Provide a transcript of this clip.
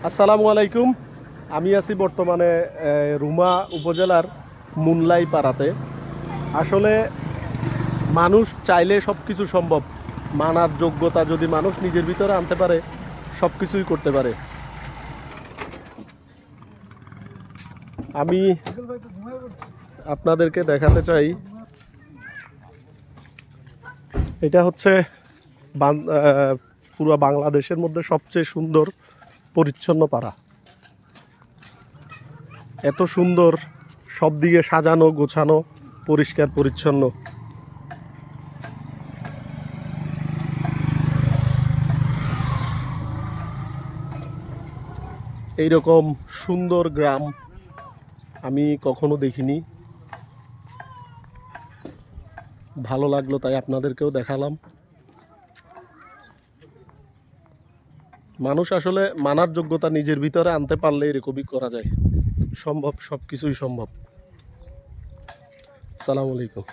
আসসালামু আলাইকুম। আমি আছি বর্তমানে রুমা উপজেলার মুনলাই পাড়াতে। আসলে মানুষ চাইলে সব কিছু সম্ভব। মানার যোগ্যতা যদি মানুষ নিজের ভিতরে আনতে পারে, সব কিছুই করতে পারে। আমি আপনাদেরকে দেখাতে চাই, এটা হচ্ছে পুরো বাংলাদেশের মধ্যে সবচেয়ে সুন্দর পরিচ্ছন্ন পাড়া। এত সুন্দর, সব দিকে সাজানো গোছানো, পরিষ্কার পরিচ্ছন্ন। এইরকম সুন্দর গ্রাম আমি কখনো দেখিনি। ভালো লাগলো তাই আপনাদেরকেও দেখালাম। মানুষ আসলে মানার যোগ্যতা নিজের ভিতরে আনতে পারলে এরকমই করা যায়। সম্ভব, সবকিছুই সম্ভব। আসসালামু আলাইকুম।